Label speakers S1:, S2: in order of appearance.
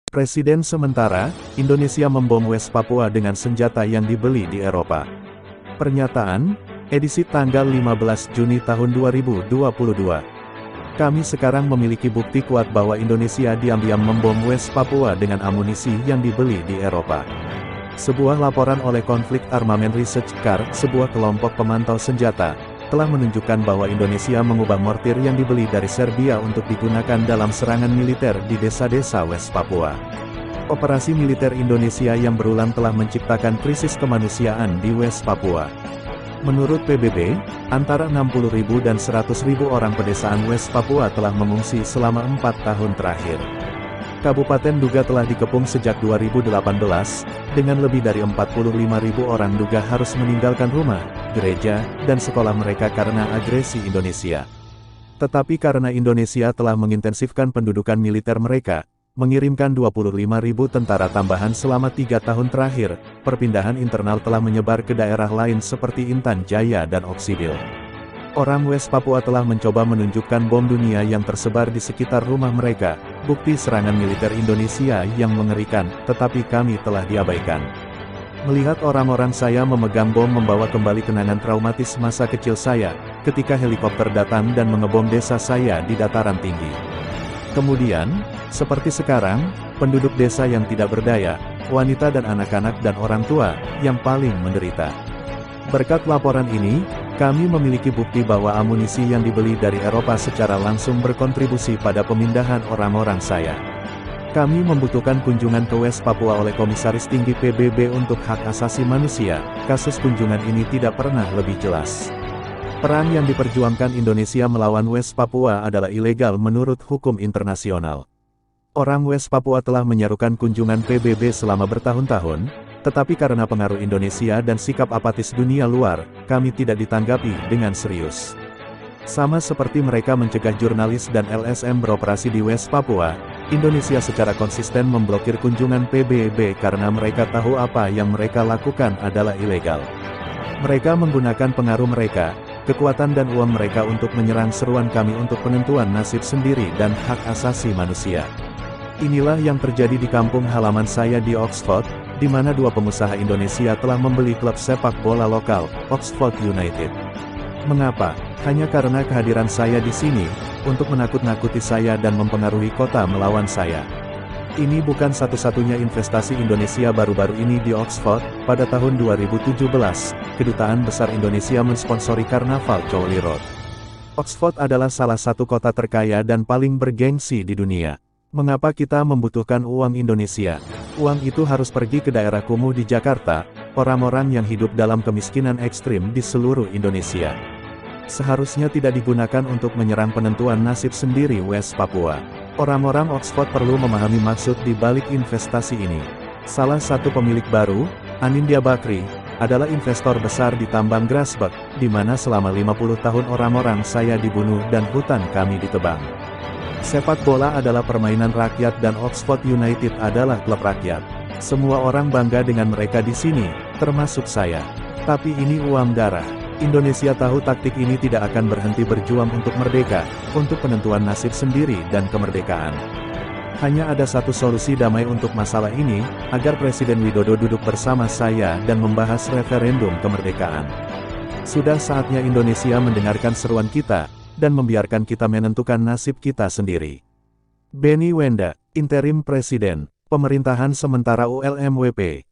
S1: Presiden sementara, Indonesia membom West Papua dengan senjata yang dibeli di Eropa. Pernyataan, edisi tanggal 15 Juni tahun 2022. Kami sekarang memiliki bukti kuat bahwa Indonesia diam-diam membom West Papua dengan amunisi yang dibeli di Eropa. Sebuah laporan oleh Konflik Armament Research CAR, sebuah kelompok pemantau senjata, telah menunjukkan bahwa Indonesia mengubah mortir yang dibeli dari Serbia untuk digunakan dalam serangan militer di desa-desa West Papua. Operasi militer Indonesia yang berulang telah menciptakan krisis kemanusiaan di West Papua. Menurut PBB, antara 60.000 dan 100.000 orang pedesaan West Papua telah mengungsi selama 4 tahun terakhir. Kabupaten Duga telah dikepung sejak 2018, dengan lebih dari 45.000 orang Duga harus meninggalkan rumah, gereja, dan sekolah mereka karena agresi Indonesia. Tetapi karena Indonesia telah mengintensifkan pendudukan militer mereka, mengirimkan 25.000 tentara tambahan selama 3 tahun terakhir, perpindahan internal telah menyebar ke daerah lain seperti Intan Jaya dan Oksibil. Orang West Papua telah mencoba menunjukkan bom dunia yang tersebar di sekitar rumah mereka, bukti serangan militer Indonesia yang mengerikan, tetapi kami telah diabaikan. Melihat orang-orang saya memegang bom membawa kembali kenangan traumatis masa kecil saya, ketika helikopter datang dan mengebom desa saya di dataran tinggi. Kemudian, seperti sekarang, penduduk desa yang tidak berdaya, wanita dan anak-anak dan orang tua, yang paling menderita. Berkat laporan ini, kami memiliki bukti bahwa amunisi yang dibeli dari Eropa secara langsung berkontribusi pada pemindahan orang-orang saya. Kami membutuhkan kunjungan ke West Papua oleh Komisaris Tinggi PBB untuk Hak Asasi Manusia. Kasus kunjungan ini tidak pernah lebih jelas. Perang yang diperjuangkan Indonesia melawan West Papua adalah ilegal menurut hukum internasional. Orang West Papua telah menyerukan kunjungan PBB selama bertahun-tahun, tetapi karena pengaruh Indonesia dan sikap apatis dunia luar, kami tidak ditanggapi dengan serius. Sama seperti mereka mencegah jurnalis dan LSM beroperasi di West Papua, Indonesia secara konsisten memblokir kunjungan PBB karena mereka tahu apa yang mereka lakukan adalah ilegal. Mereka menggunakan pengaruh mereka, kekuatan dan uang mereka untuk menyerang seruan kami untuk penentuan nasib sendiri dan hak asasi manusia. Inilah yang terjadi di kampung halaman saya di Oxford, di mana dua pengusaha Indonesia telah membeli klub sepak bola lokal, Oxford United. Mengapa? Hanya karena kehadiran saya di sini, untuk menakut-nakuti saya dan mempengaruhi kota melawan saya. Ini bukan satu-satunya investasi Indonesia baru-baru ini di Oxford. Pada tahun 2017, Kedutaan Besar Indonesia mensponsori Karnaval Chowli Road. Oxford adalah salah satu kota terkaya dan paling bergengsi di dunia. Mengapa kita membutuhkan uang Indonesia? Uang itu harus pergi ke daerah kumuh di Jakarta, orang-orang yang hidup dalam kemiskinan ekstrim di seluruh Indonesia. Seharusnya tidak digunakan untuk menyerang penentuan nasib sendiri West Papua. Orang-orang Oxford perlu memahami maksud di balik investasi ini. Salah satu pemilik baru, Anindya Bakri, adalah investor besar di tambang Grasberg, di mana selama 50 tahun orang-orang saya dibunuh dan hutan kami ditebang. Sepak bola adalah permainan rakyat dan Oxford United adalah klub rakyat. Semua orang bangga dengan mereka di sini, termasuk saya. Tapi ini uang darah. Indonesia tahu taktik ini tidak akan berhenti berjuang untuk merdeka, untuk penentuan nasib sendiri dan kemerdekaan. Hanya ada satu solusi damai untuk masalah ini, agar Presiden Widodo duduk bersama saya dan membahas referendum kemerdekaan. Sudah saatnya Indonesia mendengarkan seruan kita, dan membiarkan kita menentukan nasib kita sendiri. Benny Wenda, Interim Presiden, Pemerintahan Sementara ULMWP.